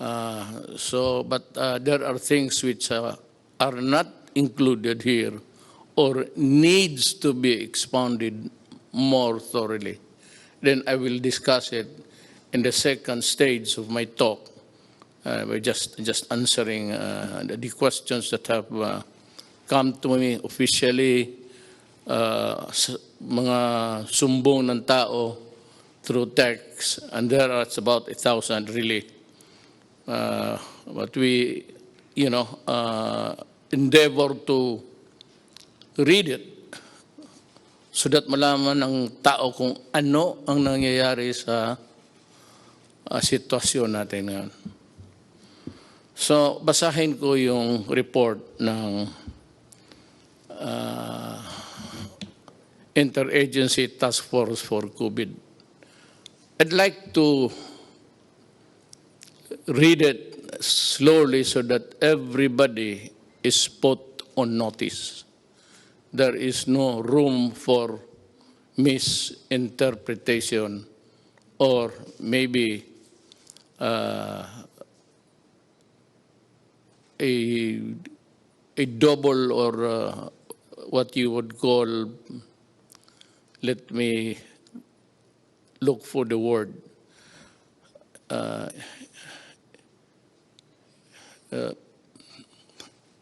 But there are things which are not included here or needs to be expounded more thoroughly. Then I will discuss it in the second stage of my talk. By just answering the questions that have come to me officially, mga sumbong ng tao through text, and there are about 1,000 really. But we, endeavor to read it so that malaman ng tao kung ano ang nangyayari sa sitwasyon natin ngayon. So, basahin ko yung report ng Interagency Task Force for COVID. I'd like to read it slowly so that everybody is put on notice. There is no room for misinterpretation or maybe a double or what you would call, let me look for the word, I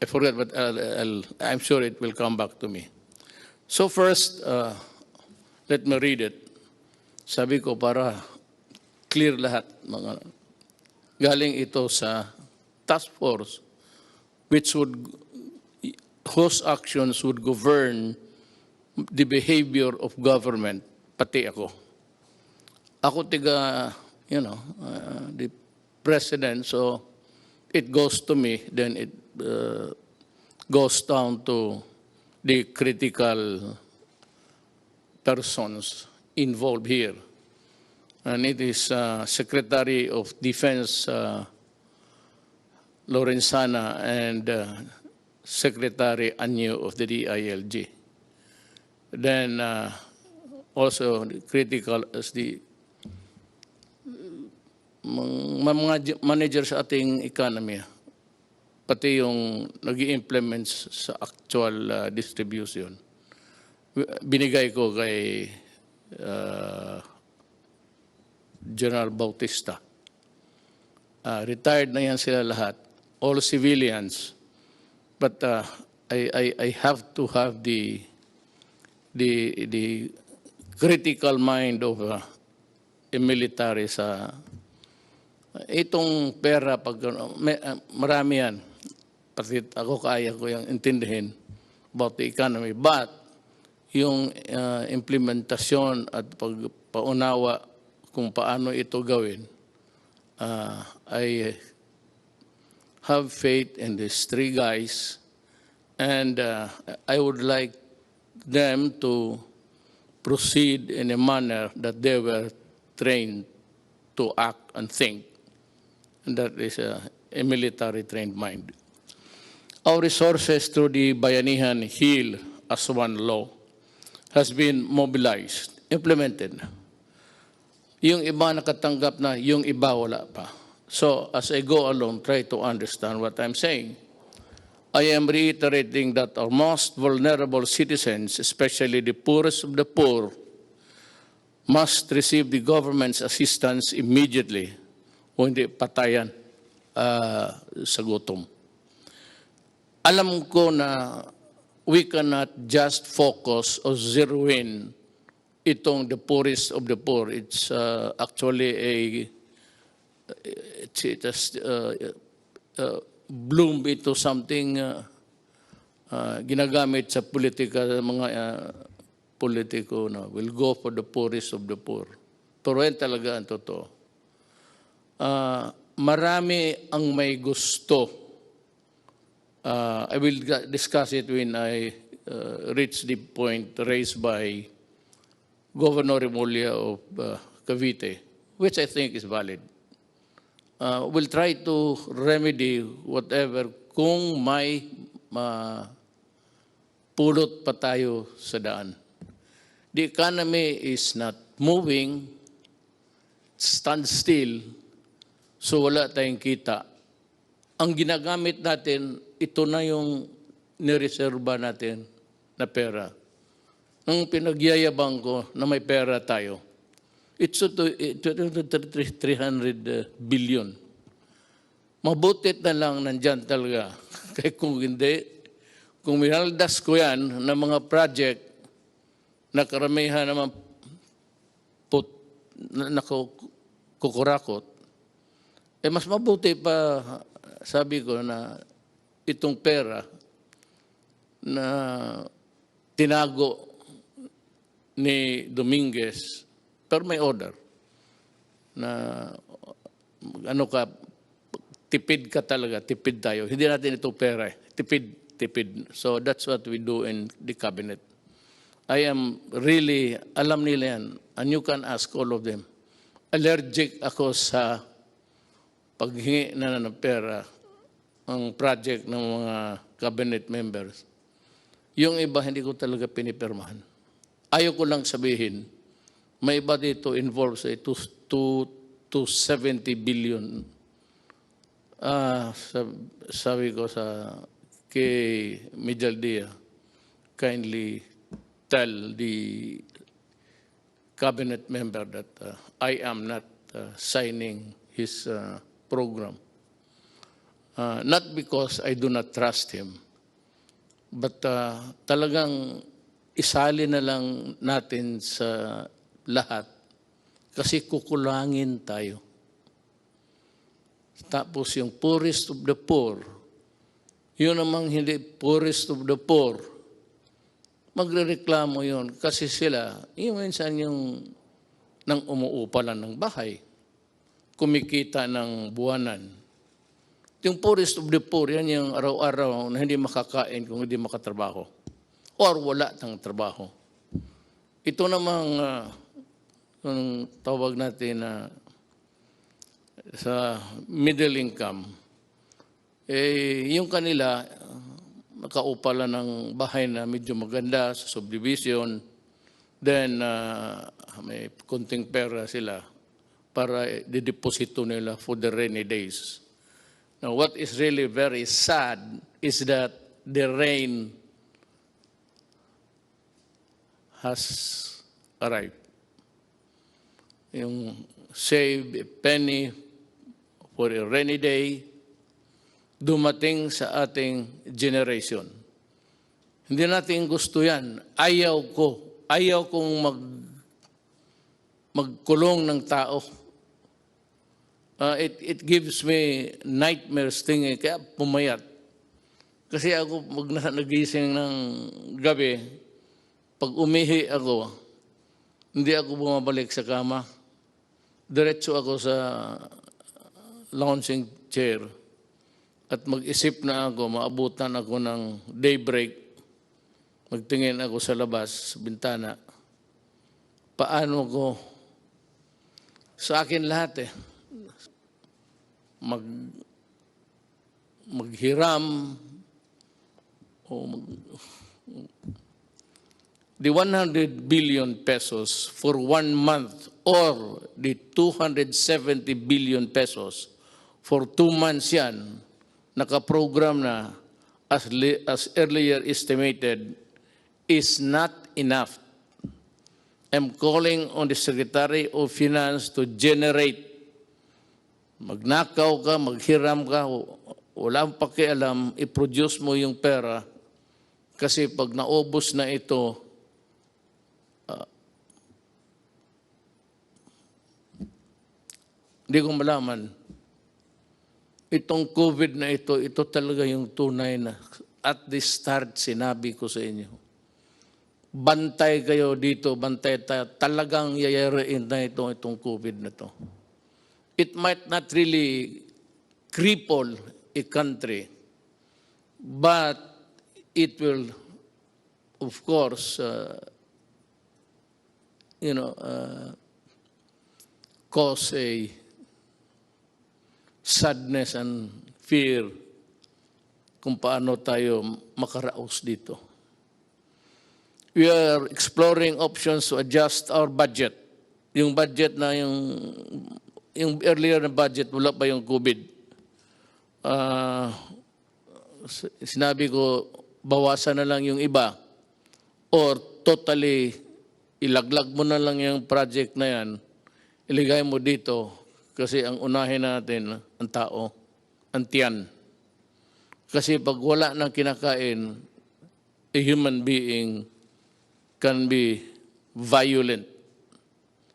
forget, but I'm sure it will come back to me. So first, let me read it. Sabi ko para clear lahat. Galing ito sa task force whose actions would govern the behavior of government, pati ako. Ako tiga, the president, so it goes to me, then it goes down to the critical persons involved here. And it is Secretary of Defense Lorenzana and Secretary Anyo of the DILG. Then also critical as the mga manager sa ating economy, pati yung nag-i-implement sa actual distribution. Binigay ko kay General Bautista. Retired na yan sila lahat. All civilians, but I have to have the critical mind of a military sa itong pera. Pag marami yan, pati ako kaya ko yung intindihin about the economy, but yung implementasyon at pagpaunawa kung paano ito gawin, I have faith in these three guys, and I would like them to proceed in a manner that they were trained to act and think, and that is a military trained mind. Our resources through the Bayanihan Heal as One Law has been mobilized, implemented. Yung iba nakatanggap na, yung iba wala pa. So, as I go along, try to understand what I'm saying. I am reiterating that our most vulnerable citizens, especially the poorest of the poor, must receive the government's assistance immediately o hindi patayan sa gutom. Alam ko na we cannot just focus or zero in itong the poorest of the poor. It's actually it has bloom into something ginagamit sa politika, mga politiko na will go for the poorest of the poor. Pero yan talaga ang totoo. Marami ang may gusto. I will discuss it when I reach the point raised by Governor Remulla of Cavite, which I think is valid. We'll try to remedy whatever kung may pulot pa tayo sa daan. The economy is not moving, stand still, So wala tayong kita. Ang ginagamit natin, ito na yung nireserba natin na pera. Ang pinagyayabang ko na may pera tayo, it's 300 billion. Mabutit na lang nandyan talaga. Kaya kung hindi, kung minaldas ko yan ng mga project na karamihan naman kukurakot, mas mabuti pa, sabi ko, na itong pera na tinago ni Dominguez, pero may order na tipid ka talaga, tipid tayo. Hindi natin ito pera, tipid. So that's what we do in the cabinet. I am really, alam nila yan, and you can ask all of them. Allergic ako sa paghingi na ng pera ang project ng mga cabinet members. Yung iba, hindi ko talaga pinipirmahan. Ayaw ko lang sabihin, may iba dito involved sa 270 billion. Sabi ko kay Medjaldia, kindly tell the cabinet member that I am not signing his program. Not because I do not trust him, but talagang isali na lang natin sa lahat kasi kukulangin tayo. Tapos yung poorest of the poor, yun namang hindi poorest of the poor, magrereklamo yun kasi sila, yung minsan yung nang umuupa lang ng bahay, kumikita ng buwanan. Yung poorest of the poor, yan yung araw-araw na hindi makakain kung hindi makatrabaho or wala ng trabaho. Ito namang yung tawag natin na sa middle income, yung kanila, nakaupa lang ng bahay na medyo maganda sa subdivision, then may kunting pera sila para dideposito nila for the rainy days. Now, what is really very sad is that the rain has arrived. Yung save a penny for a rainy day, dumating sa ating generation. Hindi natin gusto yan. Ayaw kong magkulong ng tao. It gives me nightmares tingin, kaya pumayat. Kasi ako, pag nagising ng gabi, pag umihi ako, hindi ako bumabalik sa kama. Diretso ako sa lounging chair at mag-isip na ako, maabutan ako ng daybreak, magtingin ako sa labas, sa bintana. Paano ko? Sa akin lahat maghiram o the 100 billion pesos for 1 month or the 270 billion pesos for 2 months yan, nakaprogram na as earlier estimated, is not enough. I'm calling on the Secretary of Finance to generate. Magnakaw ka, maghiram ka, walang pakialam, i-produce mo yung pera kasi pag naubos na ito, hindi ko malaman. Itong COVID na ito talaga yung tunay na at the start sinabi ko sa inyo. Bantay kayo dito, bantay tayo. Talagang yayarain na itong COVID na ito. It might not really cripple a country, but it will, of course, cause a sadness and fear kung paano tayo makaraos dito. We are exploring options to adjust our budget. Yung budget na yung yung earlier na budget, wala pa yung COVID. Sinabi ko, bawasan na lang yung iba or totally ilaglag mo na lang yung project na yan, iligay mo dito kasi ang unahin natin, ang tao, ang tiyan. Kasi pag wala nang kinakain, a human being can be violent.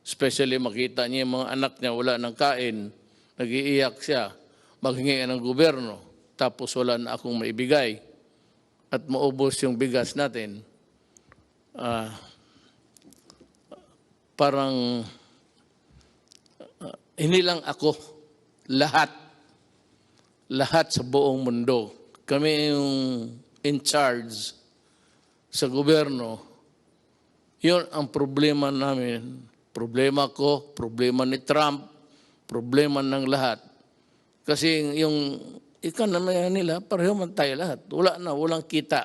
Especially makita niya yung mga anak niya wala nang kain, nag-iiyak siya, maghingi ng gobyerno, tapos wala na akong maibigay at maubos yung bigas natin. Parang hindi lang ako, lahat sa buong mundo. Kami yung in charge sa gobyerno. Yun ang problema namin. Problema ko, problema ni Trump, problema ng lahat. Kasi yung economy nila, pareho man tayo lahat. Walang kita.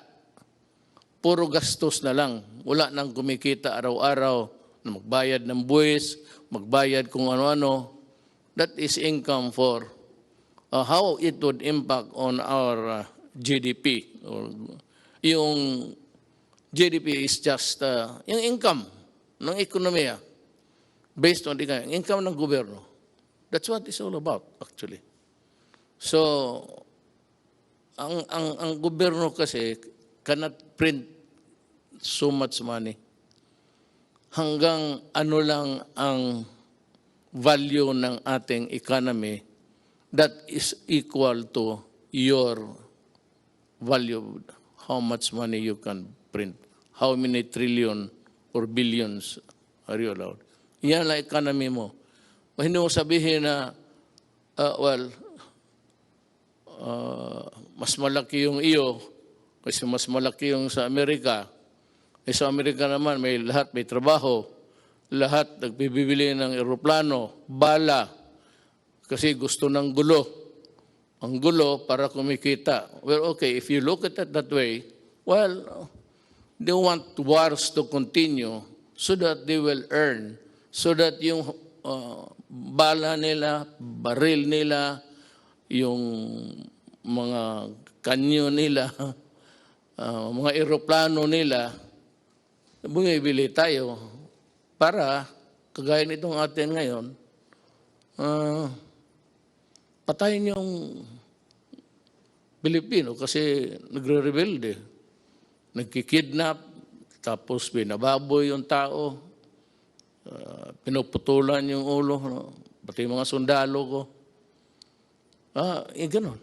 Puro gastos na lang. Wala nang kumikita araw-araw na magbayad ng buwis, magbayad kung ano-ano. That is income for how it would impact on our GDP. Yung GDP is just yung income ng ekonomiya based on the income ng gobyerno. That's what it's all about, actually. So, ang gobyerno kasi cannot print so much money. Hanggang ano lang ang value ng ating economy that is equal to your value, how much money you can print, how many trillion or billions are you allowed. Yan ang economy mo. Hindi mo sabihin na, mas malaki yung iyo kasi mas malaki yung sa Amerika. Sa Amerika naman, may trabaho. Lahat nagbibili ng eroplano, bala, kasi gusto ng gulo. Ang gulo para kumikita. Well, okay, if you look at it that way, well, they want wars to continue so that they will earn, so that yung bala nila, baril nila, yung mga kanyo nila, mga eroplano nila, bumibili tayo para, kagaya nitong atin ngayon, patayin yung Pilipino kasi nagre-rebelde, nagkikidnap, tapos binababoy yung tao, pinuputulan yung ulo, pati mga sundalo ko. Ganon.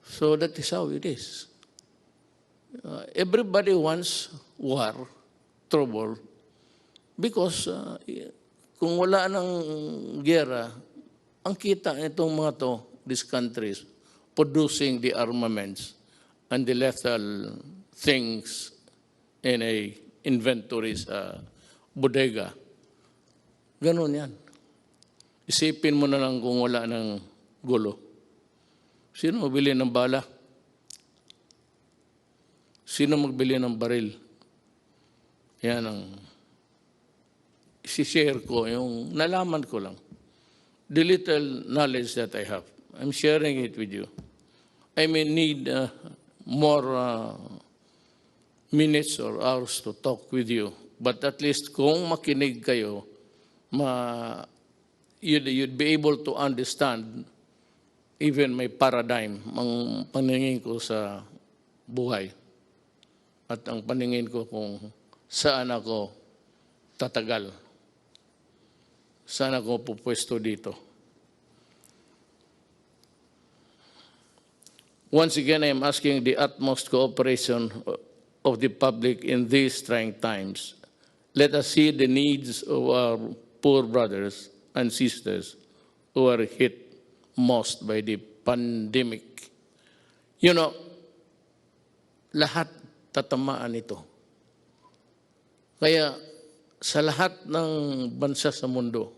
So that is how it is. Everybody wants war, trouble, because kung wala ng gera, ang kita nitong mga to, these countries, producing the armaments and the lethal things in a inventory sa bodega. Ganon yan. Isipin mo na lang kung wala ng gulo. Sino magbili ng bala? Sino magbili ng baril? Yan ang isi-share ko, yung nalaman ko lang. The little knowledge that I have, I'm sharing it with you. I may need more minutes or hours to talk with you, but at least kung makinig kayo, you'd be able to understand even my paradigm, ang paningin ko sa buhay. At ang paningin ko kung saan ako tatagal. Saan ako pupwesto dito. Once again, I am asking the utmost cooperation of the public in these trying times. Let us see the needs of our poor brothers and sisters who are hit most by the pandemic. You know, lahat tatamaan ito. Kaya sa lahat ng bansa sa mundo,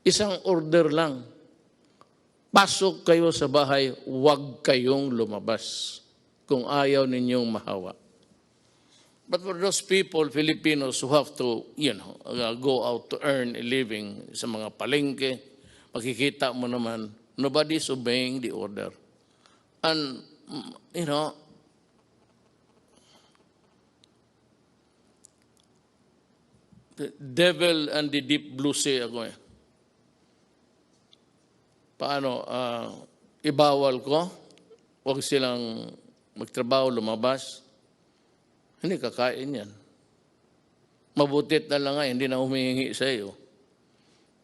isang order lang. Pasok kayo sa bahay, huwag kayong lumabas kung ayaw ninyong mahawa. But for those people, Filipinos who have to, go out to earn a living sa mga palengke, makikita mo naman, nobody's obeying the order. And, the devil and the deep blue sea ako eh. Paano, ibawal ko, huwag silang magtrabaho, lumabas. Hindi kakain yan. Mabutit na lang nga, hindi na humihingi sa iyo.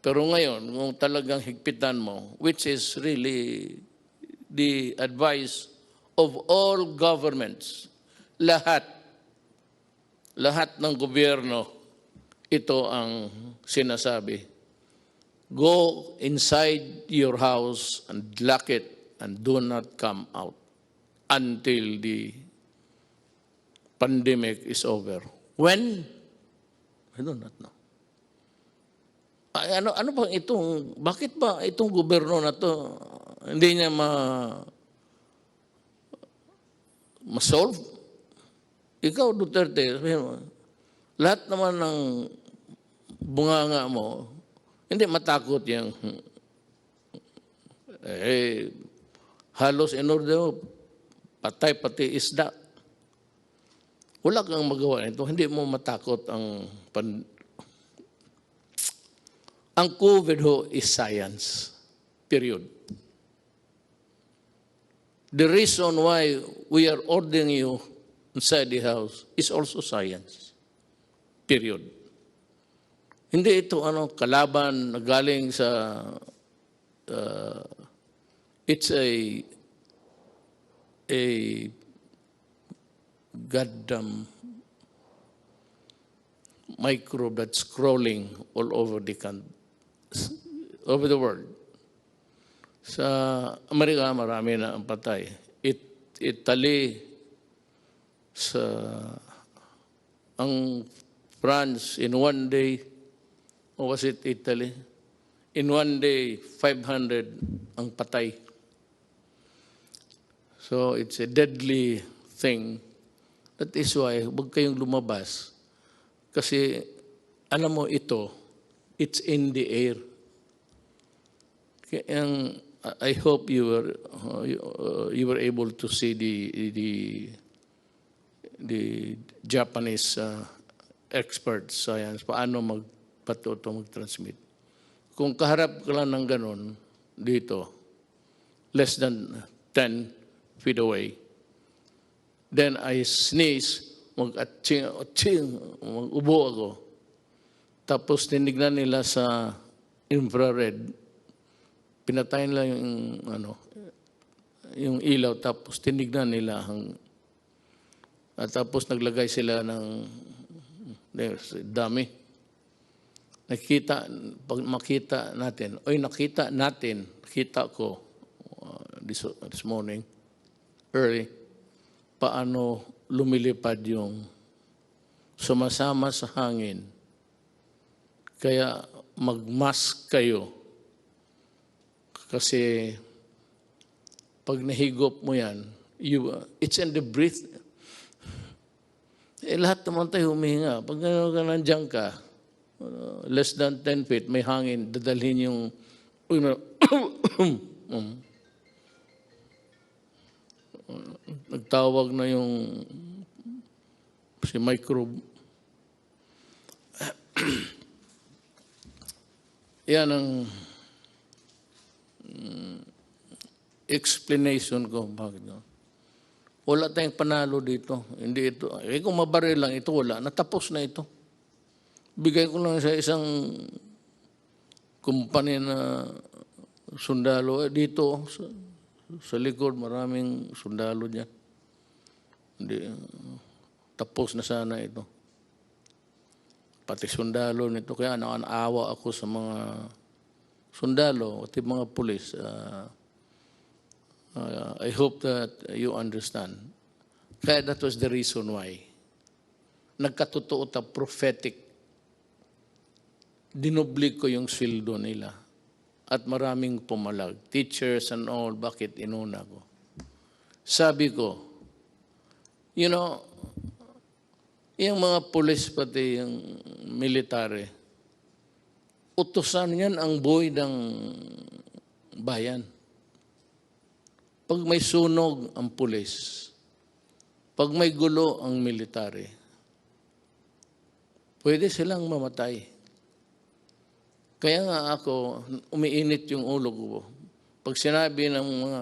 Pero ngayon, kung talagang higpitan mo, which is really the advice of all governments, lahat ng gobyerno, ito ang sinasabi. Go inside your house and lock it and do not come out until the pandemic is over. When? I do not know. Ano ba itong, bakit ba itong gobyerno na to hindi niya ma-solve? Ikaw, Duterte, lahat naman ng bunganga mo, hindi matakot yung halos in order patay pati isda. Wala kang magawa nito, hindi mo matakot ang COVID ho is science. Period. The reason why we are ordering you inside the house is also science. Period. Hindi ito kalaban na galing sa it's a goddamn microbe that's crawling all over the world. Sa Amerika, marami na ang patay. Italy, ang France, in one day, or was it Italy? In one day, 500 ang patay. So it's a deadly thing. That is why, huwag kayong lumabas. Kasi, alam mo ito, it's in the air. I hope you were able to see the Japanese experts science paano mag-transmit. Kung kaharap ka lang ng ganun dito, less than 10 feet away, then I sneeze, mag-atching, mag-ubo ako. Tapos tinignan nila sa infrared, pinatayin lang yung ilaw, tapos tinignan nila at tapos naglagay sila ng dami. Pag makita natin, nakita ko this morning, early, paano lumilipad yung sumasama sa hangin. Kaya mag-mask kayo. Kasi pag nahigop mo yan, it's in the breath. Lahat naman tayo humihinga. Pag nandiyan ka, less than 10 feet, may hangin, dadalhin yung nagtawag na yung si microbe. Yan ang explanation ko. Bakit? Wala tayong panalo dito. Hindi ito. Kung mabaril lang ito, wala. Natapos na ito. Bigay ko lang sa isang kumpanya na sundalo. Dito, sa likod, maraming sundalo dyan. Hindi, tapos na sana ito. Pati sundalo nito. Kaya nakaawa ako sa mga sundalo at mga pulis. I hope that you understand. Kaya that was the reason why. Nagkatotoo prophetic. Dinubli ko yung sweldo nila. At maraming pumalag. Teachers and all, bakit inuna ko? Sabi ko, Yung mga pulis pati yung military, utusan yan ang buhay ng bayan. Pag may sunog ang pulis, pag may gulo ang military, pwede silang mamatay. Kaya nga ako, umiinit yung ulo ko. Pag sinabi ng mga,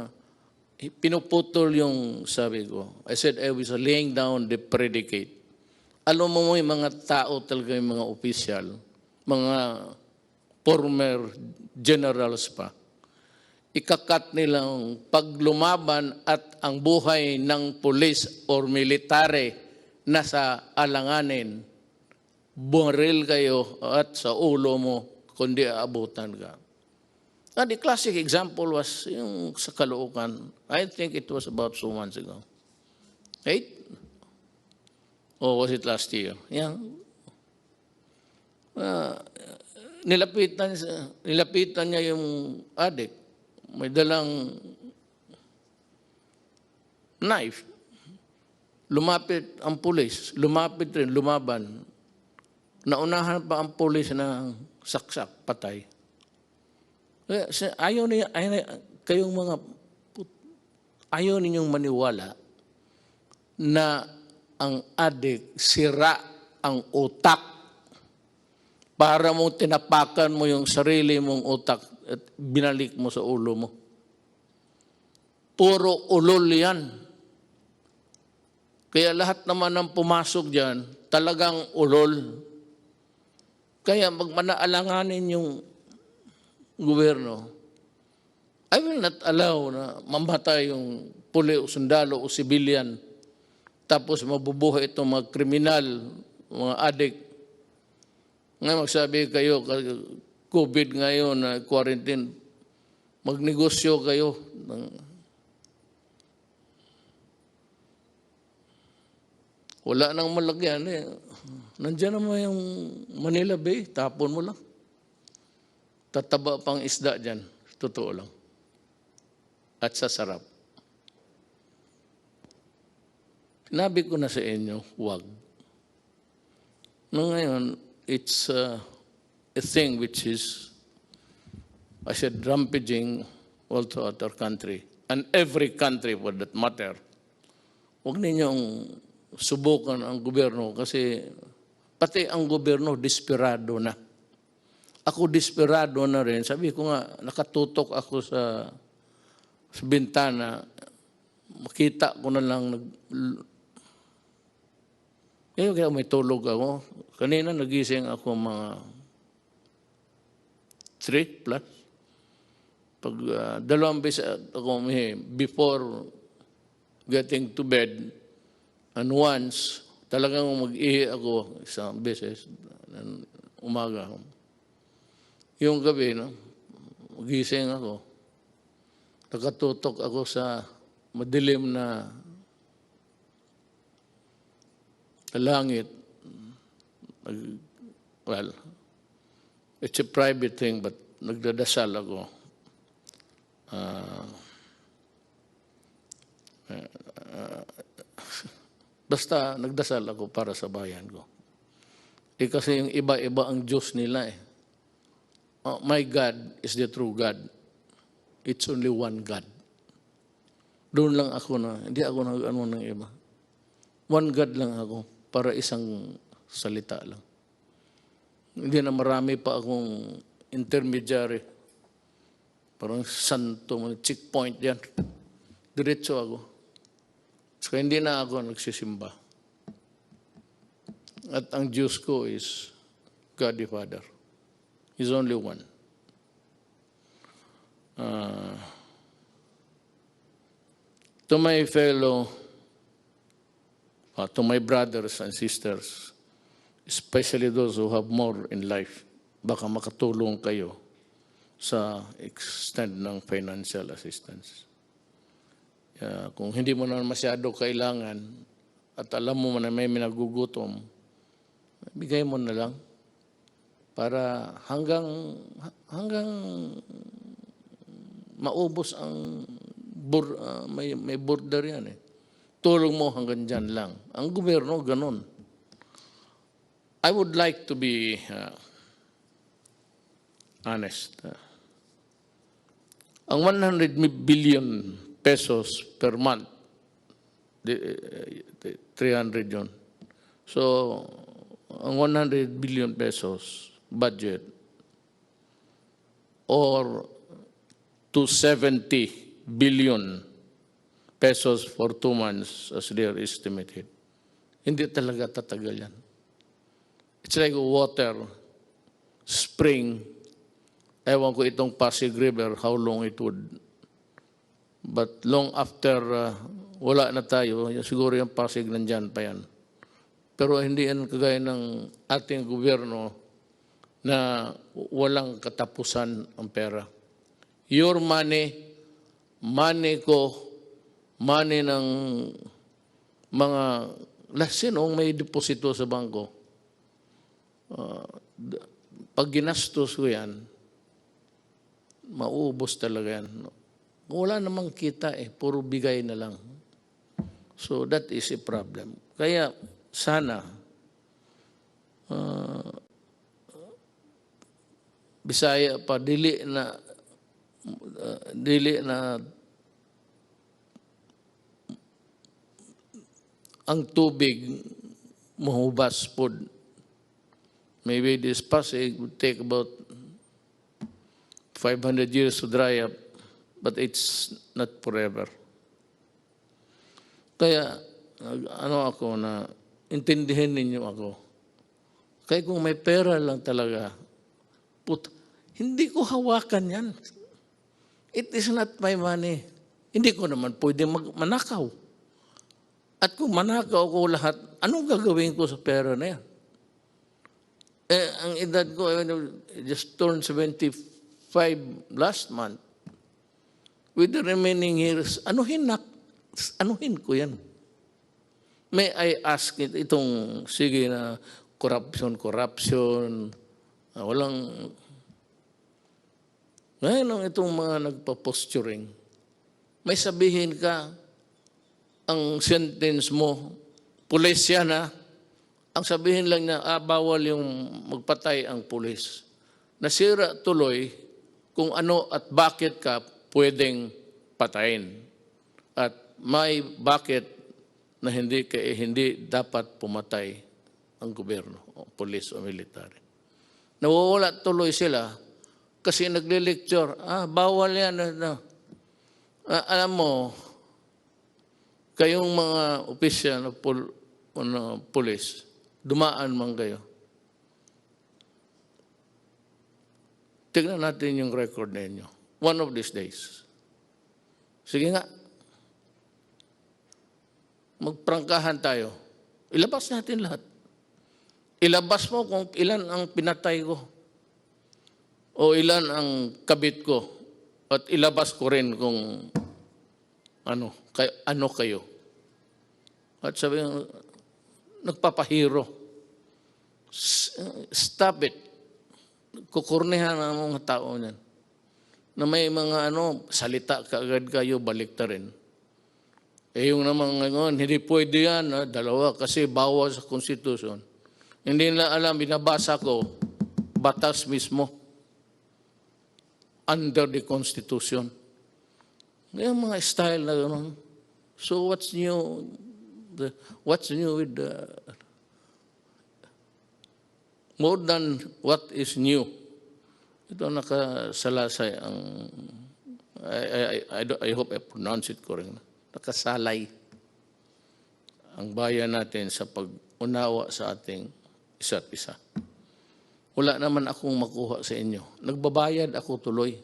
pinuputol yung sabi ko, I said I was laying down the predicate. Alam mo yung mga tao talaga, yung mga opisyal, mga former generals pa, ikakat nilang paglumaban at ang buhay ng pulis or military nasa alanganin, bumaril kayo at sa ulo mo, kundi aabutan ka. And the classic example was yung sa Caloocan. I think it was about 2 months ago. Right? Or was it last year? Yeah. Nilapitan niya yung adik. May dalang knife. Lumapit ang pulis. Lumapit rin, lumaban. Naunahan pa ang pulis na saksak, patay. Ayaw ninyong maniwala na ang adik sira ang utak para mo tinapakan mo yung sarili mong utak at binalik mo sa ulo mo. Puro ulol yan. Kaya lahat naman ng pumasok dyan, talagang ulol. Kaya magmanaalanganin yung gobyerno, I will not allow na mamatay yung puli o sundalo o civilian tapos mabubuhay itong mga kriminal, mga adik. Ngayon magsabi kayo, COVID ngayon, quarantine, magnegosyo kayo. Wala nang malagyan eh. Nandiyan naman yung Manila Bay, tapon mo lang. Tataba pang isda dyan. Totoo lang. At sasarap. Sinabi ko na sa inyo, huwag. No, ngayon, it's a thing which is, I said, rampaging all throughout our country. And every country for that matter. Huwag ninyong subukan ang gobyerno kasi pati ang gobyerno desperado na. Ako desperado na rin. Sabi ko nga, nakatutok ako sa bintana. Makita ko na lang. Kaya may tulog ako. Kanina nagising ako mga 3 plus. Pag 2 beses ako before getting to bed, and once, talagang mag-ihi ako 1 beses. Umaga. Yung gabi, magising ako. Nakatutok ako sa madilim na langit. Well, it's a private thing, but nagdadasal ako. Basta nagdasal ako para sa bayan ko. Kasi yung iba-iba ang Diyos nila eh. My God is the true God. It's only one God. Doon lang ako na, hindi ako nag-ano ng iba. One God lang ako para isang salita lang. Hindi na marami pa akong intermediary. Parang santo, checkpoint yan. Diretso ako. So hindi na ako nagsisimba. At ang Diyos ko is God the Father. He's only one. To my fellow, to my brothers and sisters, especially those who have more in life, baka makatulong kayo sa extent ng financial assistance. Kung hindi mo na masyado kailangan at alam mo na may minagugutom, bigay mo na lang para hanggang maubos ang may border yan eh. Tulong mo hanggang dyan lang. Ang gobyerno, ganun. I would like to be honest. Ang 100 billion pesos per month, 300 yun. So, ang 100 billion pesos budget or 270 billion pesos for 2 months as they are estimated. Hindi talaga tatagal yan. It's like water, spring. Ewan ko itong Pasig River, how long it would. But long after wala na tayo, siguro yung Pasig nandyan pa yan. Pero hindi yan kagaya ng ating gobyerno na walang katapusan ang pera. Your money, money ko, money ng mga sinong may deposito sa bangko. Pag ginastos ko yan, mauubos talaga yan. Wala namang kita puro bigay na lang. So that is a problem. Kaya sana, Bisaya pa, dili na ang tubig mahubas po. Maybe this Pasig would take about 500 years to dry up, but it's not forever. Kaya, ako na, intindihin ninyo ako. Kaya kung may pera lang talaga, hindi ko hawakan yan. It is not my money. Hindi ko naman pwede manakaw. At kung manakaw ko lahat, anong gagawin ko sa pera na yan? Ang edad ko, just turned 75 last month. With the remaining years, anuhin ko yan. May I ask itong, sige na, corruption, walang, ngayon itong mga nagpa-posturing, may sabihin ka, ang sentence mo, pulis yan ang sabihin lang na, bawal yung magpatay ang pulis. Nasira tuloy kung ano at bakit ka pwedeng patayin. At may bakit na hindi dapat pumatay ang gobyerno, o pulis o military. Nawawala tuloy sila kasi nagle-lecture, bawal yan. Alam mo, kayong mga opisyal na pulis, dumaan man kayo. Tignan natin yung record ninyo. One of these days. Sige nga. Magprangkahan tayo. Ilabas natin lahat. Ilabas mo kung ilan ang pinatay ko. O ilan ang kabit ko. At ilabas ko rin kung ano kayo. At sabi nga, nagpapahiro. Stop it. Kukurnihan ang mga tao niyan. Na may mga salita kaagad kayo, balik ta rin. Yung naman ngayon, hindi pwede yan, dalawa, kasi bawal sa konstitusyon. Hindi na alam, binabasa ko, batas mismo. Under the Constitution. Yung mga style na gano'n. So what's new? What's new with more than what is new? Ito nakasalasay ang, I hope I pronounce it correctly. Nakasalay ang bayan natin sa pag-unawa sa ating isa't isa. Wala naman akong makuha sa inyo. Nagbabayad ako tuloy.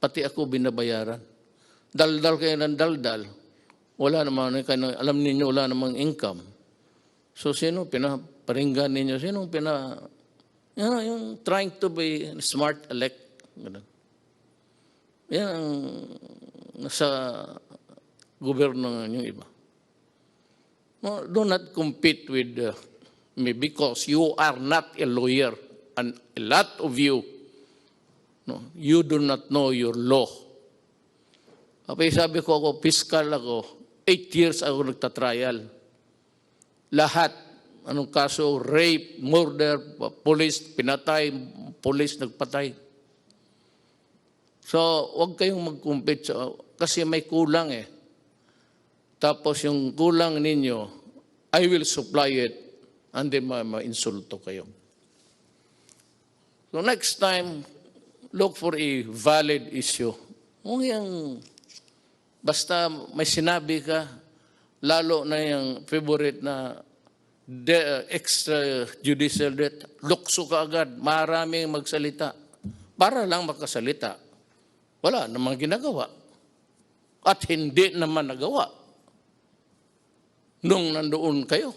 Pati ako binabayaran. Daldal kayo ng daldal. Wala naman, alam ninyo, wala namang income. So, sino pinaparinggan ninyo? Sino yung trying to be smart elect. Yan ang nasa gobyerno ng iba. No, do not compete with me because you are not a lawyer. And a lot of you, you do not know your law. Sabi ko fiscal ako, 8 years ako nagtatrial. Lahat anong kaso, rape, murder, police pinatay, police nagpatay. So, huwag kayong mag-compete kasi may kulang eh. Tapos yung kulang ninyo, I will supply it, and then ma-insulto kayo. So next time, look for a valid issue. Kung yung, basta may sinabi ka, lalo na yung favorite na extrajudicial death, lukso ka agad, maraming magsalita. Para lang makasalita. Wala namang ginagawa. At hindi naman nagawa. Nung nandoon kayo.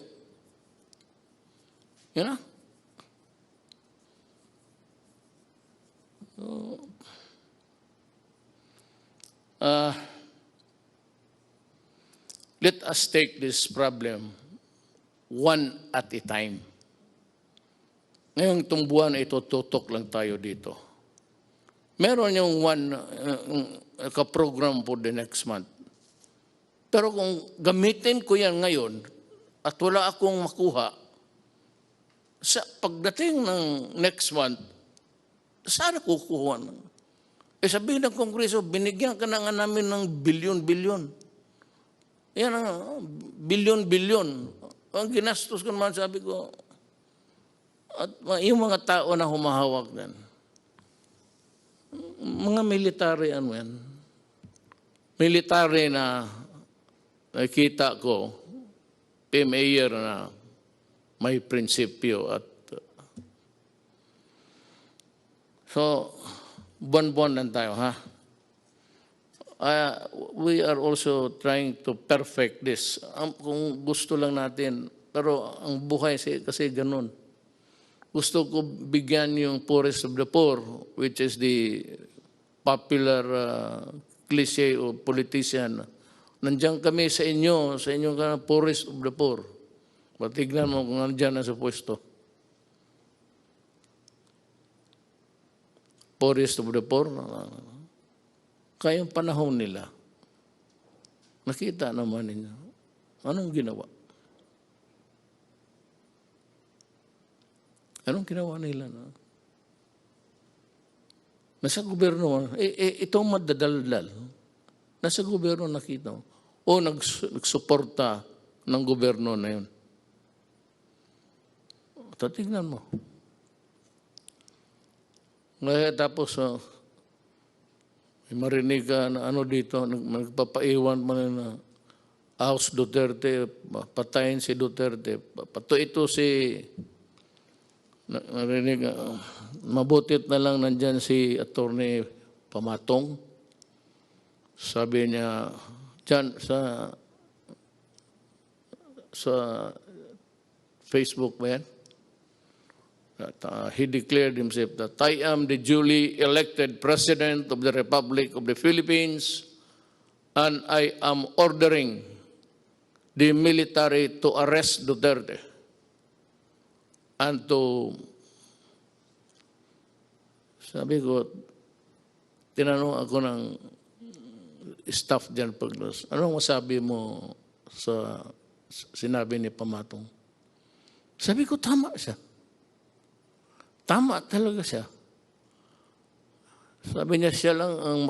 You know? Let us take this problem one at a time. Ngayong itong buwan ay tututok lang tayo dito. Meron yung one ka-program for the next month. Pero kung gamitin ko yan ngayon at wala akong makuha, sa pagdating ng next month, saan kukuha? Sabihin ng Kongreso, binigyan ka na nga namin ng bilyon-bilyon. Yan ang bilyon-bilyon. Ang ginastos ko naman, sabi ko, at yung mga tao na humahawak yan, mga military ano yan, military na nakita ko, mayor na may prinsipyo at so, buwan-buwan lang tayo, ha? We are also trying to perfect this. Kung gusto lang natin, pero ang buhay kasi ganun. Gusto ko bigyan yung poorest of the poor, which is the popular cliche o politician. Nandiyan kami sa inyo ka poorest of the poor. Patignan mo kung nandiyan na sa pwesto. Poorest of the poor. Kayong panahon nila, nakita naman ninyo. Anong ginawa? Anong ginawa nila? No? Nasa gobyerno, itong madadaldal, nasa gobyerno nakita mo. O nagsuporta ng gobyerno na yun. Tingnan mo. Ngayon tapos, may marinig ka na ano dito, nagpapaiwan man na House Duterte, patayin si Duterte. Pato ito si, narinig, mabutit na lang nandyan si Attorney Pamatong. Sabi niya, dyan sa Facebook ba yan? He declared himself that I am the duly elected President of the Republic of the Philippines and I am ordering the military to arrest Duterte and to, sabi ko, tinanong ako ng staff dyan paglas, anong masabi mo sa sinabi ni Pamatong? Sabi ko, tama siya. Tama talaga siya. Sabi niya, siya lang ang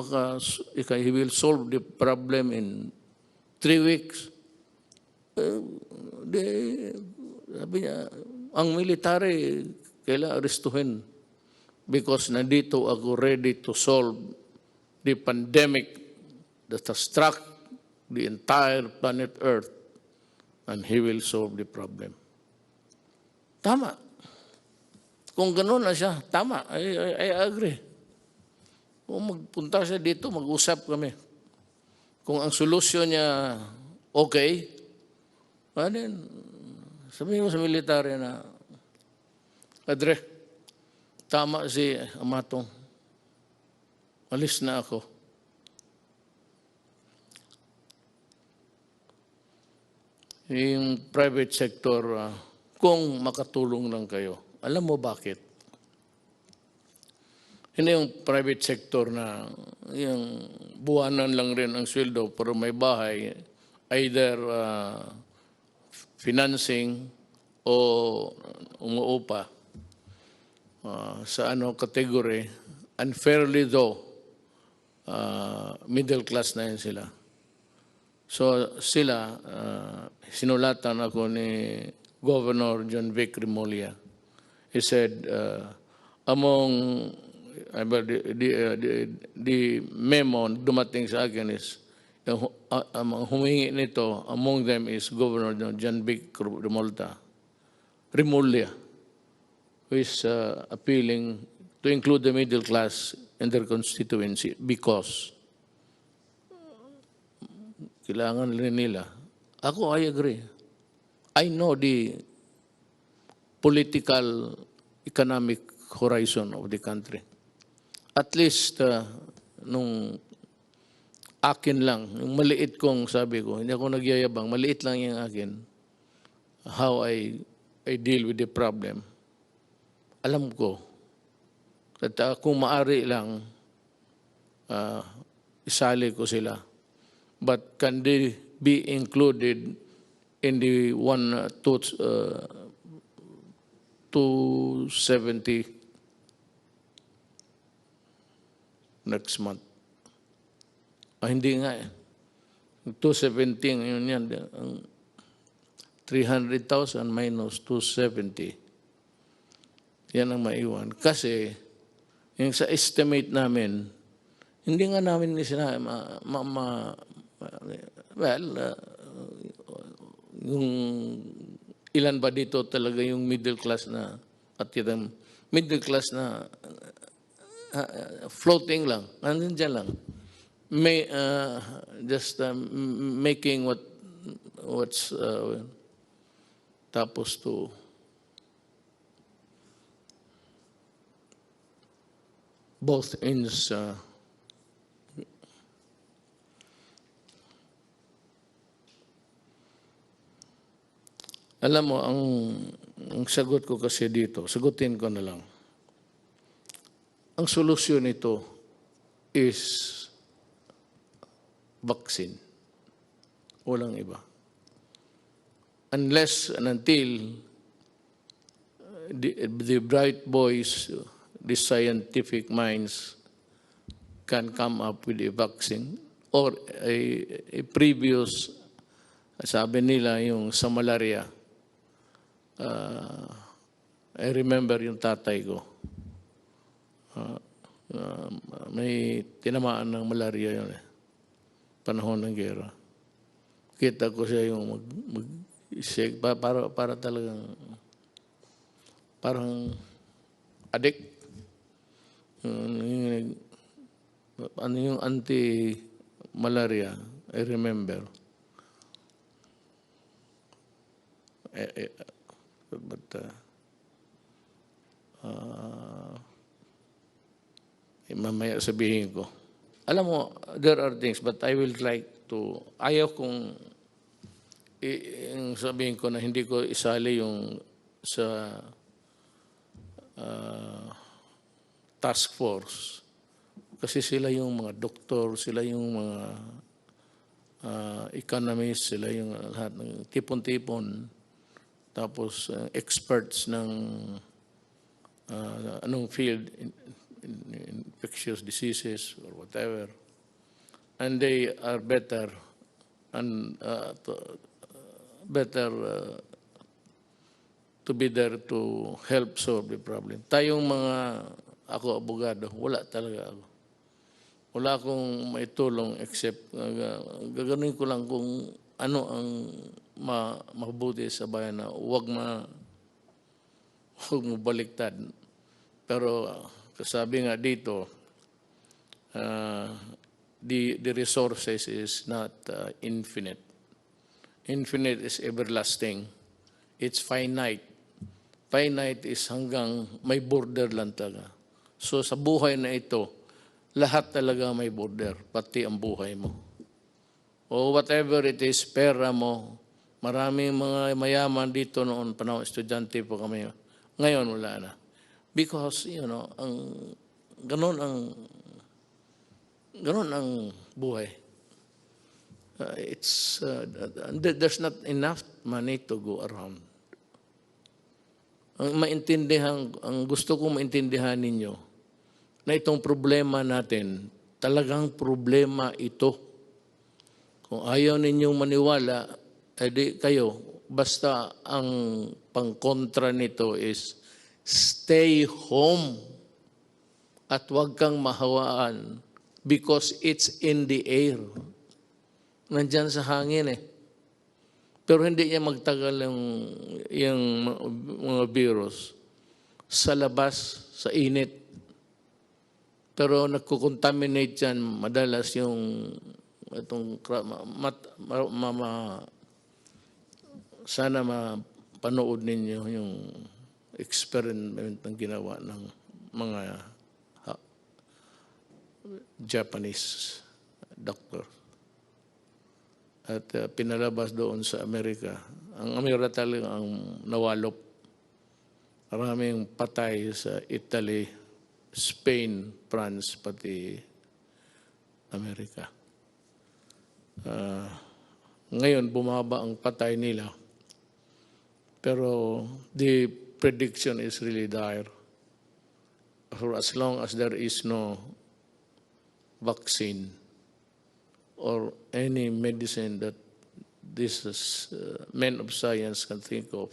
he will solve the problem in 3 weeks. Sabi niya, ang military, kailangan arestuhin because nandito ako ready to solve the pandemic that has struck the entire planet Earth and he will solve the problem. Tama. Kung gano'n na siya, tama, I agree. Kung magpunta siya dito, mag-usap kami. Kung ang solusyon niya okay, then sabihin mo sa military na, Padre, tama si Amatong. Alis na ako. Yung private sector, kung makatulong lang kayo. Alam mo bakit? Hindi yung private sector na yung buwanan lang rin ang sweldo pero may bahay, either financing o umuupa sa category, unfairly though, middle class na yun sila. So sila, sinulatan ako ni Governor John Vic Remulla. He said, among the memo dumating sa akin is, ang humingi nito, among them is Governor John Vic Remulla, who is appealing to include the middle class in their constituency because kailangan rin nila. Ako, I agree. I know the political, economic horizon of the country. At least, nung akin lang, yung maliit kong sabi ko, hindi ako nagyayabang, maliit lang yung akin, how I deal with the problem. Alam ko, at kung maari lang, isali ko sila. But can they be included in the 270 next month? Hindi nga eh. 217, yun yan. 300,000 minus 270. Yan ang maiwan. Kasi, yung sa estimate namin, hindi nga namin yung ilan ba dito talaga yung middle class na, at yung middle class na floating lang, andun dyan lang. May, just making what's tapos to both ends. Alam mo, ang sagot ko kasi dito, sagutin ko na lang. Ang solusyon nito is vaccine. Walang iba. Unless and until the bright boys, the scientific minds can come up with a vaccine or a previous, sabi nila yung sa malaria. I remember yung tatay ko. May tinamaan ng malaria yun eh. Panahon ng gera. Kita ko siya yung mag-shake. Para talagang parang addict. Ano yung anti-malaria, I remember. But mamaya sabihin ko. Alam mo, there are things, but I will like to, ayaw kong sabihin ko na hindi ko isali yung sa task force. Kasi sila yung mga doktor, sila yung mga economists, sila yung lahat ng tipon-tipon. Tapos experts ng anong field, infectious diseases or whatever. And they are better and to be there to help solve the problem. Tayong ako abogado, wala talaga ako. Wala akong maitulong except gaganuin ko lang kung ano ang mabuti sa bayan na huwag mo baliktad. Pero kasabi nga dito, the resources is not infinite. Infinite is everlasting. It's finite. Finite is hanggang may border lang talaga. So sa buhay na ito, lahat talaga may border, pati ang buhay mo. O whatever it is, pera mo. Maraming mga mayaman dito noon, panahon estudyante po kami. Ngayon wala na. Because, ganun ang buhay. There's not enough money to go around. Ang gusto kong maintindihan ninyo, na itong problema natin, talagang problema ito. Kung ayaw ninyong maniwala, edi kayo, basta ang pangkontra nito is stay home at huwag kang mahawaan because it's in the air. Nandyan sa hangin eh. Pero hindi niya magtagal yung mga virus sa labas, sa init. Pero nagkukontaminate yan madalas yung itong sana mapanood ninyo yung experiment ng ginawa ng mga Japanese doctor. At pinalabas doon sa Amerika. Ang Amerika talaga ang nawalop. Maraming patay sa Italy, Spain, France, pati Amerika. Ngayon, bumaba ang patay nila. Pero the prediction is really dire. For as long as there is no vaccine or any medicine that this men of science can think of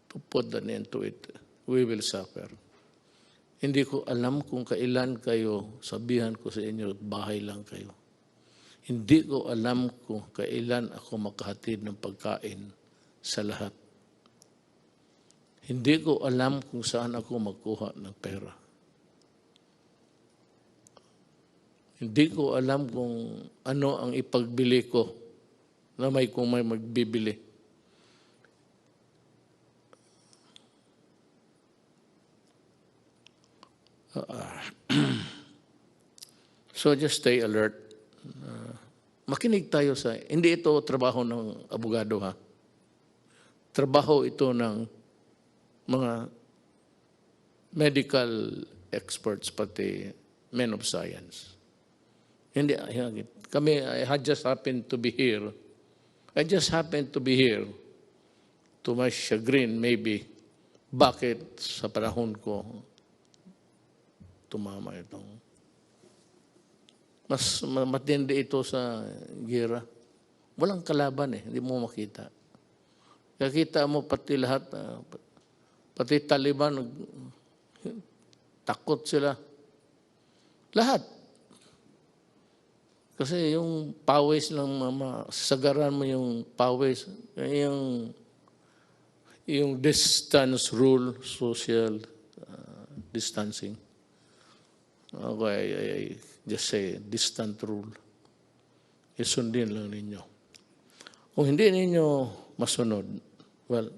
to put an end to it, we will suffer. Hindi ko alam kung kailan kayo, sabihan ko sa inyo, bahay lang kayo. Hindi ko alam kung kailan ako makahatid ng pagkain sa lahat. Hindi ko alam kung saan ako magkuha ng pera. Hindi ko alam kung ano ang ipagbili ko na kung may magbibili. So just stay alert. Makinig tayo sa, hindi ito trabaho ng abogado ha. Trabaho ito ng mga medical experts pati men of science. Hindi, kami, I just happened to be here. I just happened to be here. To my chagrin, maybe. Bakit sa panahon ko tumama itong mas matindi ito sa gira. Walang kalaban eh, hindi mo makita. Kakita mo pati lahat, pati Taliban, takot sila. Lahat. Kasi yung pawis lang, sagaran mo yung pawis, yung distance rule, social distancing. Okay, I just say distant rule. Isundin lang ninyo. Kung hindi ninyo masunod, well,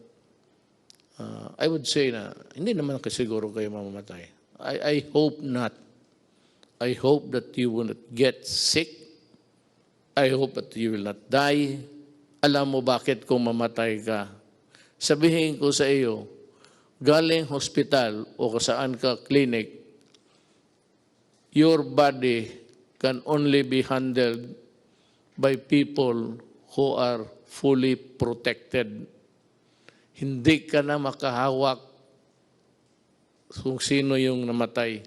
I would say na hindi naman kasiguro kayo mamamatay. I hope not. I hope that you will not get sick. I hope that you will not die. Alam mo bakit kung mamatay ka? Sabihin ko sa iyo, galing hospital o saan ka clinic, your body can only be handled by people who are fully protected. Hindi ka na makahawak kung sino yung namatay.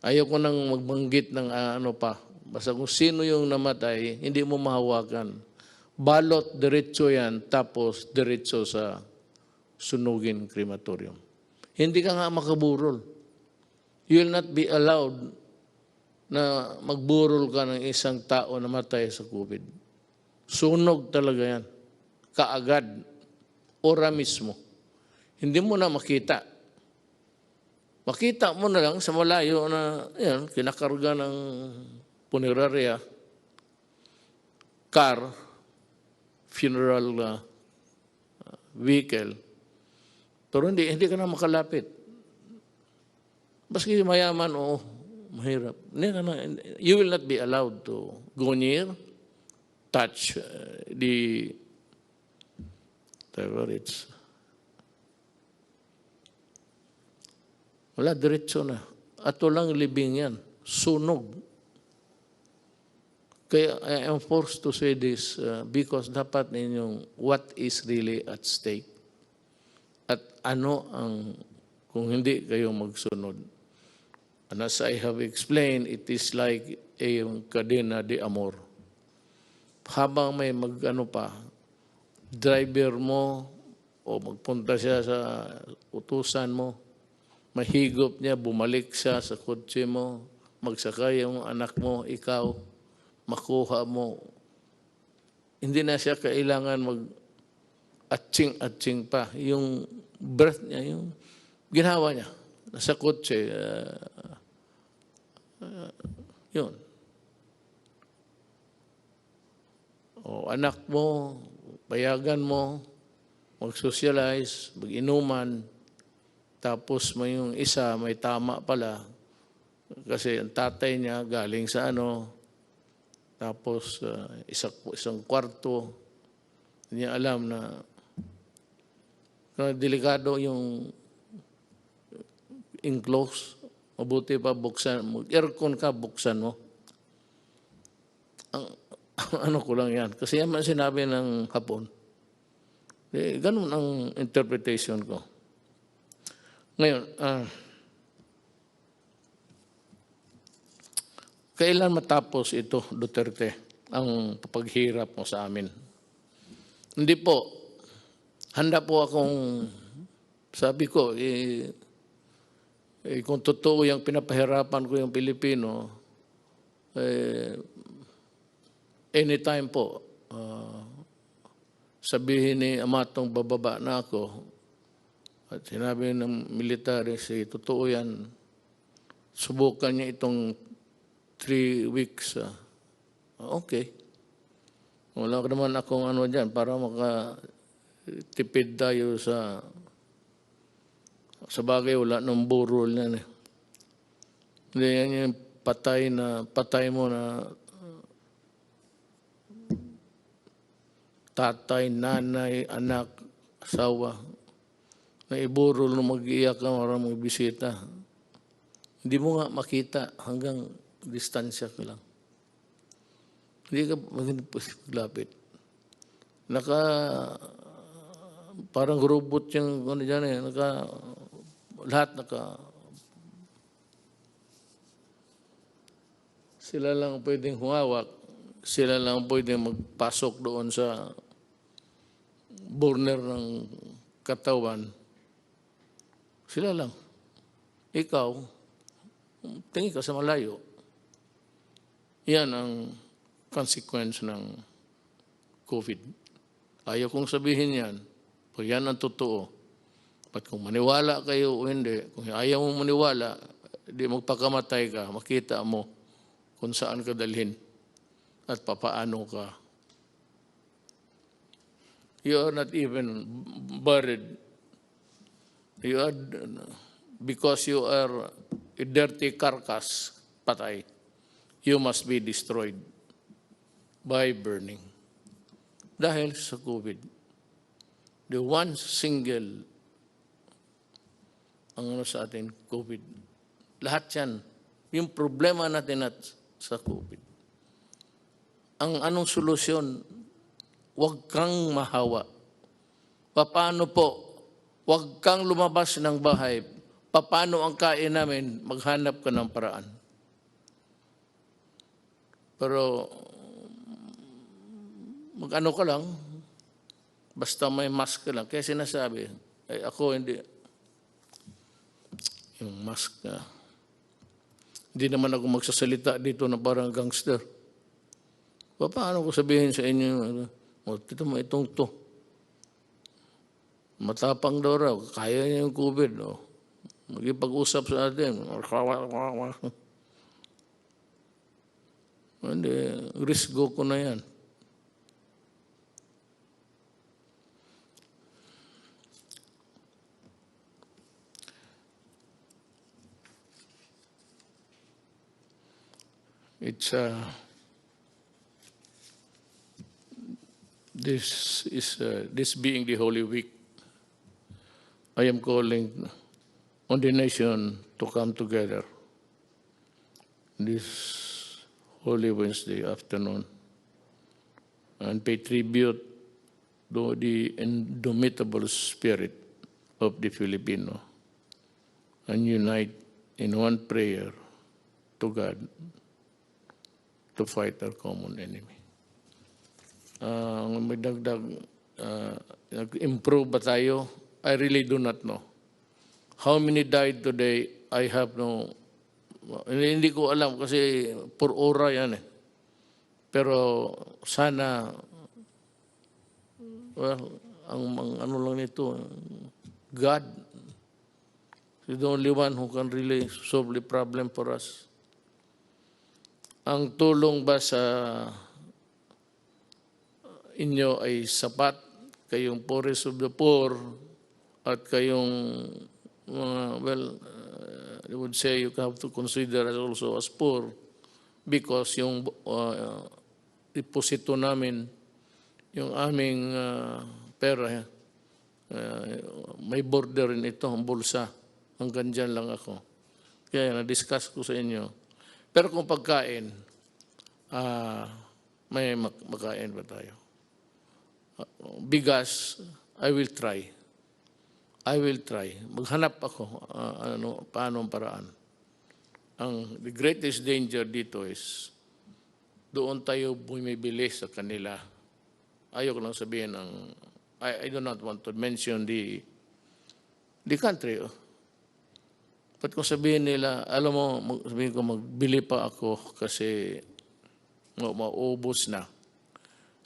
Ayoko nang magbanggit ng ano pa. Basta kung sino yung namatay, hindi mo mahawakan. Balot, diretso yan, tapos diretso sa sunugin crematorium. Hindi ka nga makaburol. You will not be allowed na magburol ka ng isang tao na matay sa COVID. Sunog talaga yan. Kaagad. Ora mismo. Hindi mo na makita. Makita mo na lang sa malayo na yan, kinakarga ng punerarya, car, funeral vehicle. Pero hindi ka na makalapit. Baski mayaman o mahirap. You will not be allowed to go near, touch the whatever it's. Wala, diretso na. At walang libing yan. Sunog. Kaya I am forced to say this because dapat ninyong what is really at stake. At ano ang, kung hindi kayo magsunod? And as I have explained, it is like a cadena de amor. Habang may driver mo o magpunta siya sa utusan mo, mahigop niya, bumalik siya sa kotse mo, magsakay yung anak mo, ikaw, makuha mo. Hindi na siya kailangan mag-atching-atching pa. Yung breath niya, yung ginawa niya, nasa kotse, yun. O anak mo, payagan mo, mag-socialize, mag-inuman, tapos may yung isa, may tama pala, kasi ang tatay niya galing sa tapos isang kwarto, hindi niya alam na delikado yung enclose, mabuti pa buksan, aircon ka, buksan mo. Ano ko lang yan. Kasi yan man sinabi ng hapon. Ganun ang interpretation ko. Ngayon, kailan matapos ito, Duterte, ang paghirap mo sa amin? Hindi po. Handa po akong, sabi ko, kung totoo yung pinapahirapan ko yung Pilipino, anytime po, sabihin ni Amatong bababa na ako, at sinabi ng military, totoo yan, subukan niya itong 3 weeks. Okay. Wala naman akong dyan para makatipid tayo sa bagay, wala ng burol yan. Hindi yan yung patay mo na tatay, nanay, anak, asawa, na iburol na mag-iyak ka para magbisita. Hindi mo nga makita hanggang distansya ka lang. Hindi ka maglapit. Parang robot yung dyan lahat sila lang pwedeng humawak, sila lang pwedeng magpasok doon sa burner ng katawan. Sila lang. Ikaw, tingin ka sa malayo. Yan ang consequence ng COVID. Ayaw kong sabihin yan. Pag yan ang totoo. At kung maniwala kayo o hindi, kung ayaw mong maniwala, di magpakamatay ka, makita mo kung saan ka dalhin at papaano ka. You are not even buried. Because you are a dirty carcass, patay, you must be destroyed by burning. Dahil sa COVID, the one single sa atin, COVID. Lahat yan. Yung problema natin sa COVID. Ang anong solusyon? Huwag kang mahawa. Paano po? Huwag kang lumabas ng bahay. Paano ang kain namin? Maghanap ka ng paraan. Pero mag-ano ka lang, basta may mask ka lang. Kaya sinasabi, ako hindi, yung mask na, hindi naman ako magsasalita dito na parang gangster. Paano ko sabihin sa inyo, ito mo itong to. Matapang daw raw, kaya niya yung COVID. Magipag-usap sa atin. Hindi, risk ko na yan. It's this being the Holy Week, I am calling on the nation to come together this Holy Wednesday afternoon and pay tribute to the indomitable spirit of the Filipino and unite in one prayer to God to fight our common enemy. May dagdag, nag-improve ba tayo? I really do not know. How many died today? I have no, hindi ko alam kasi per ora yan eh. Pero sana, well, ang ano lang nito, God is the only one who can really solve the problem for us. Ang tulong ba sa inyo ay sapat, kayong poorest of the poor, at kayong I would say you have to consider us also as poor because yung deposito namin, yung aming pera, may border rin ito, ang bulsa. Hanggang dyan lang ako. Kaya na-discuss ko sa inyo. Pero kung pagkain, may makain ba tayo? Bigas, I will try. Maghanap ako paano ang paraan. The greatest danger dito is doon tayo bumibili sa kanila. Ayoko lang sabihin I do not want to mention the country. But kung sabihin nila, alam mo, sabihin ko magbili pa ako kasi maubos na.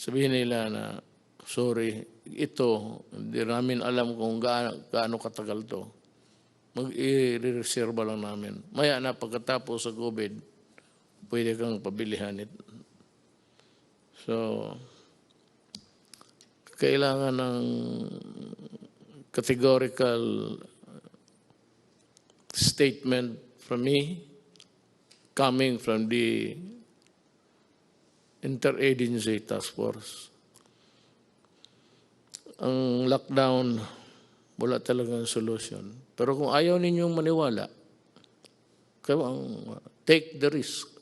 Sabihin nila na, sorry, ito, hindi namin alam kung gaano katagal to. Mag-i-reserva lang namin. Maya na pagkatapos sa COVID, pwede kang pabilihan ito. So, kailangan ng categorical statement from me coming from the Interagency Task Force. Ang lockdown, wala talagang solution. Pero kung ayaw ninyong maniwala, take the risk.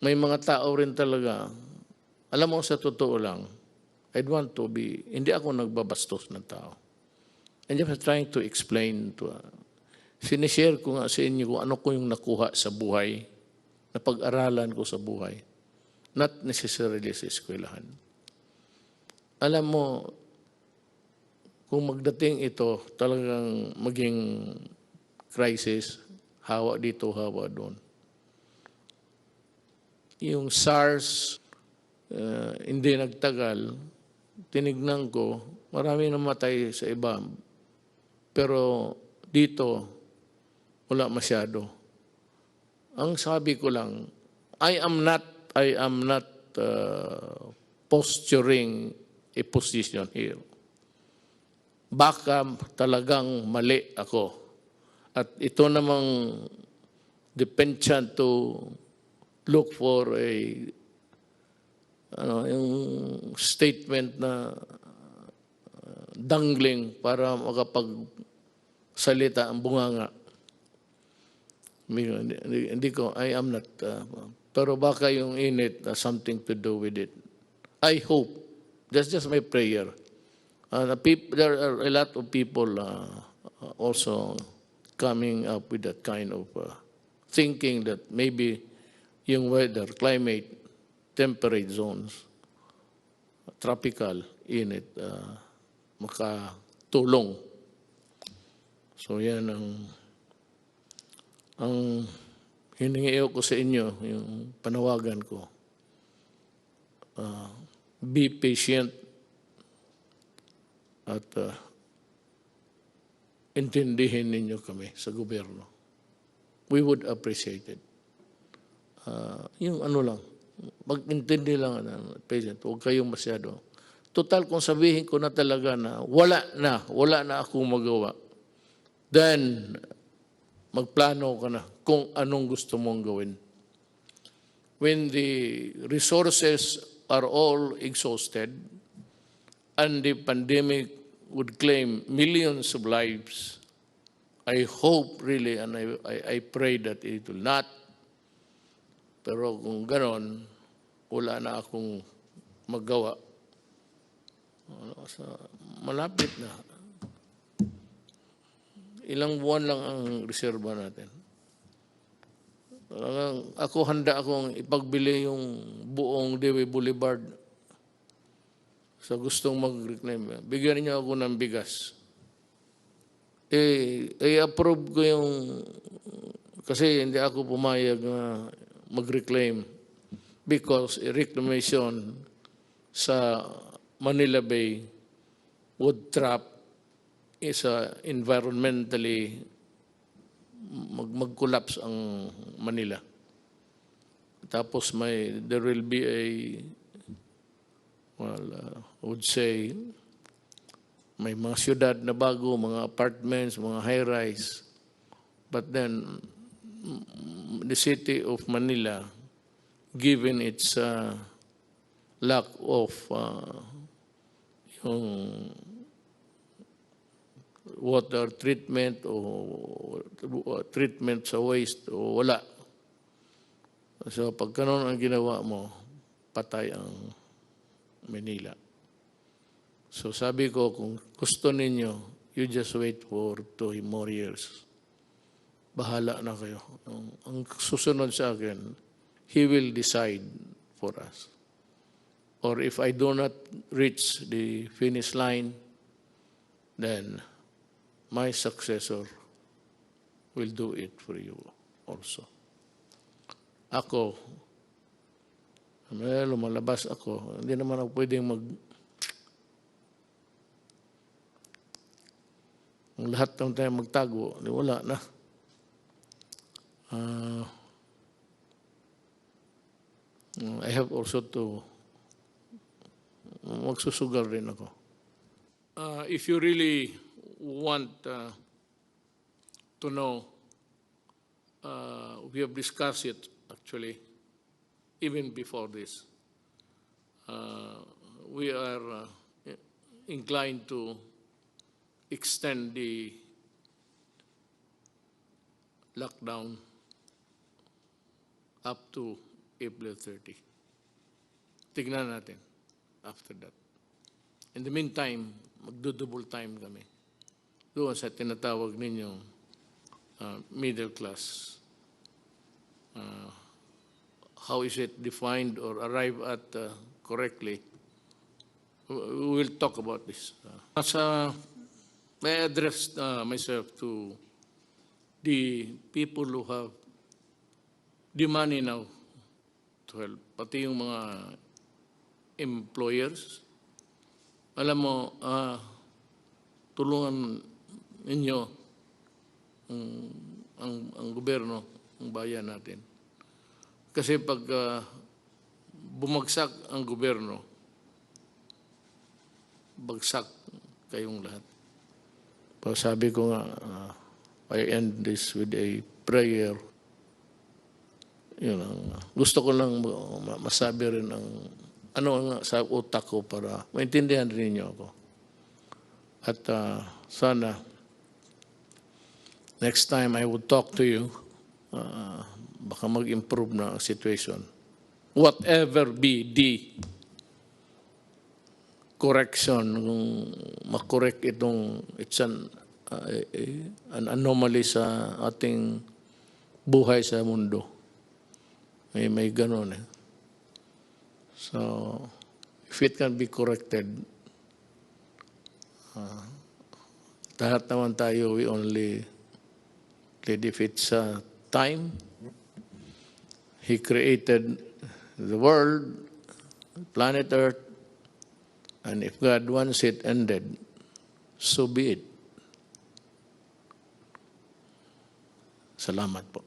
May mga tao rin talaga, alam mo sa totoo lang, I'd want to be, hindi ako nagbabastos ng tao. And just trying to explain to, sinishare ko nga sa inyo kung ano ko yung nakuha sa buhay, na pag-aralan ko sa buhay. Not necessarily sa eskwelahan. Alam mo, kung magdating ito, talagang maging crisis, hawa dito, hawa doon. Yung SARS, hindi nagtagal, tinignan ko, marami namatay sa iba. Pero dito, wala masyado. Ang sabi ko lang, I am not posturing a position here. Baka talagang mali ako. At ito namang dependent to look for yung statement na dangling para makapagsalita ang bunganga. Hindi ko, I am not. Pero baka yung init something to do with it. I hope. That's just my prayer. There are a lot of people also coming up with that kind of thinking that maybe yung weather, climate, temperate zones, tropical, init, makatulong. So yan ang hiningi ko sa inyo, yung panawagan ko. Be patient at intindihin ninyo kami sa gobyerno. We would appreciate it. Yung ano lang, mag-intindi lang, patient, huwag kayong masyado. Total, kung sabihin ko na talaga na wala na akong magawa, then magplano ka na kung anong gusto mong gawin. When the resources are all exhausted and the pandemic would claim millions of lives, I hope really and I pray that it will not. Pero kung ganon, wala na akong magawa. Malapit na. ilang buwan lang ang reserba natin. Ako handa akong ipagbili yung buong Dewey Boulevard sa gustong mag-reclaim. Bigyan niyo ako ng bigas. I-approve ko yung, kasi hindi ako pumayag na mag-reclaim because reclamation sa Manila Bay would trap is environmentally mag-collapse ang Manila. Tapos there will be I would say, may mga syudad na bago, mga apartments, mga high-rise. But then, the city of Manila, given its lack of yung water treatment o treatment sa waste o wala. So pag ganun ang ginawa mo, patay ang Manila. So sabi ko, kung gusto ninyo, you just wait for 2 more years. Bahala na kayo. Ang susunod sa akin, He will decide for us. Or if I do not reach the finish line, then my successor will do it for you also. Ako, lumalabas ako, hindi naman ako pwedeng lahat ng tayo magtago, wala na. I have also to magsusugal rin ako. If you really want to know, we have discussed it actually, even before this. We are inclined to extend the lockdown up to April 30. Tignan natin after that. In the meantime, magdo-double time kami doon sa tinatawag ninyong middle class. How is it defined or arrive at correctly? We will talk about this. May I address myself to the people who have the money now to help, pati yung mga employers. Alam mo, tulungan ninyo ang gobyerno, ang bayan natin. Kasi pag bumagsak ang gobyerno, bagsak kayong lahat. Sabi ko nga, I end this with a prayer. Yun, gusto ko lang masabi rin ang ano nga sa utak ko para maintindihan rin niyo ako. At sana next time I would talk to you, baka mag-improve na ang situation. Whatever be the correction, kung makorek itong, it's an anomaly sa ating buhay sa mundo. May ganun eh. So, if it can be corrected, lahat naman tayo, we only did if it's time. He created the world, planet Earth, and if God wants it ended, so be it. Salamat po.